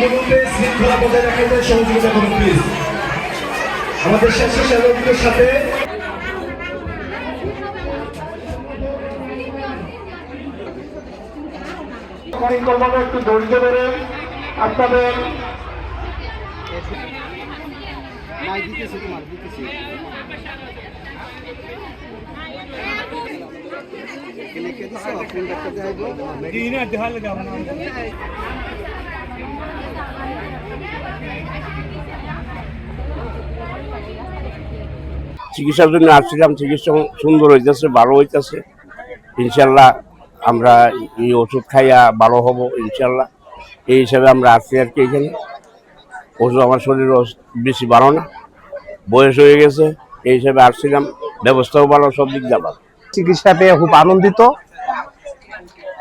শৃঙ্খলা বজায় রাখতে সহযোগিতা করুন প্লিজ। আমাদের স্বেচ্ছাসেবকদের সাথে একটু ধৈর্য ধরে আপনাদের চিকিৎসার জন্য আসছিলাম, চিকিৎসা সুন্দর হইতেছে, ভালো হইতেছে ইনশাল্লাহ। আমরা এই ওষুধ খাইয়া ভালো হব ইনশাল্লাহ, এই হিসাবে আমরা আসছি আর কি। এখানে ওষুধ আমার শরীর বেশি ভালো না, বয়স হয়ে গেছে, এই হিসাবে আসছিলাম। ব্যবস্থাও ভালো, সব দিক দিয়ে ভালো। চিকিৎসা পেয়ে খুব আনন্দিত।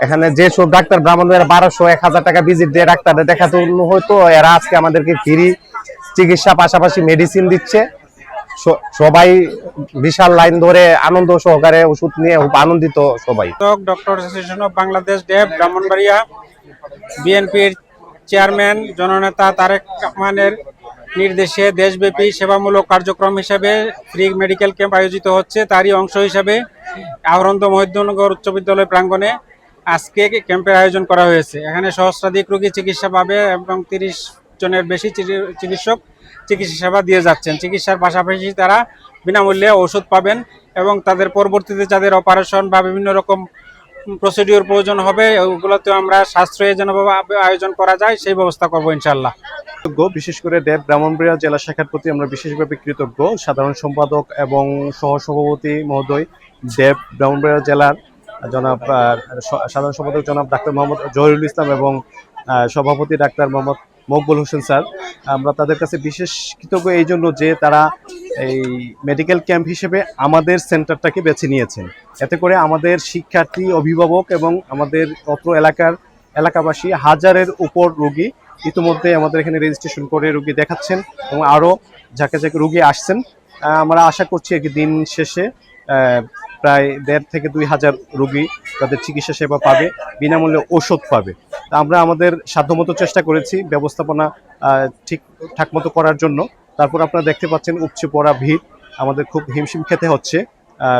এখানে যে সব ডাক্তার ব্রাহ্মণবাড়িয়া 1200-1000 টাকা ভিজিট দিয়ে ডাক্তারদের দেখাতে হতো, এরা আজকে আমাদেরকে ফ্রি চিকিৎসা পাশাপাশি মেডিসিন দিচ্ছে। সবাই বিশাল লাইন ধরে আনন্দ সহকারে ওষুধ নিয়ে খুব আনন্দিত সবাই। ডক্টর অ্যাসোসিয়েশন অফ বাংলাদেশ ডেব ব্রাহ্মণবাড়িয়া বিএনপির চেয়ারম্যান জননেতা তারেক রহমানের নির্দেশে দেশব্যাপী সেবামূলক কার্যক্রম হিসেবে ফ্রি মেডিকেল ক্যাম্প আয়োজিত হচ্ছে। তারই অংশ হিসাবে আওরন্দ মহিউদ্দিননগর উচ্চ বিদ্যালয় প্রাঙ্গণে আজকে ক্যাম্পের আয়োজন করা হয়েছে। এখানে সহস্রাধিক রোগী চিকিৎসা পাবে এবং 30 জনের বেশি চিকিৎসক চিকিৎসা সেবা দিয়ে যাচ্ছেন। চিকিৎসার পাশাপাশি তারা বিনামূল্যে ওষুধ পাবেন এবং তাদের পরবর্তীতে যাদের অপারেশন বা বিভিন্ন রকম প্রসিডিওর প্রয়োজন হবে ওগুলোতে আমরা সাশ্রয়ী যেভাবে আয়োজন করা যায় সেই ব্যবস্থা করবো ইনশাল্লাহ। বিশেষ করে ডেব ব্রাহ্মণবাড়িয়া জেলা শাখার প্রতি আমরা বিশেষভাবে কৃতজ্ঞ। সাধারণ সম্পাদক এবং সহসভাপতি মহোদয় ডেব ব্রাহ্মণবাড়িয়া জেলার জনাব সাধারণ সম্পাদক জনাব ডাক্তার মোহাম্মদ জহিরুল ইসলাম এবং সভাপতি ডাক্তার মোহাম্মদ মকবুল হোসেন স্যার, আমরা তাদের কাছে বিশেষ কৃতজ্ঞ এই জন্য যে তারা এই মেডিকেল ক্যাম্প হিসেবে আমাদের সেন্টারটাকে বেছে নিয়েছেন। এতে করে আমাদের শিক্ষার্থী, অভিভাবক এবং আমাদের অত্র এলাকাবাসী হাজারের উপর রোগী ইতিমধ্যে আমাদের এখানে রেজিস্ট্রেশন করে রোগী দেখাচ্ছেন এবং আরও ঝাঁকে ঝাঁকে রোগী আসছেন। আমরা আশা করছি দিন শেষে প্রায় 1,500 থেকে 2,000 রোগী তাদের চিকিৎসা সেবা পাবে, বিনামূল্যে ওষুধ পাবে। তা আমরা আমাদের সাধ্যমতো চেষ্টা করেছি ব্যবস্থাপনা ঠিকঠাক মতো করার জন্য। তারপর আপনারা দেখতে পাচ্ছেন উপচে পড়া ভিড়, আমাদের খুব হিমশিম খেতে হচ্ছে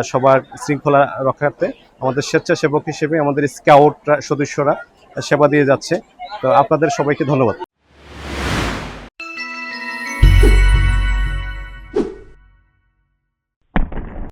সবার শৃঙ্খলা রক্ষার্থে। আমাদের স্বেচ্ছাসেবক হিসেবে আমাদের স্কাউট সদস্যরা সেবা দিয়ে যাচ্ছে। তো আপনাদের সবাইকে ধন্যবাদ।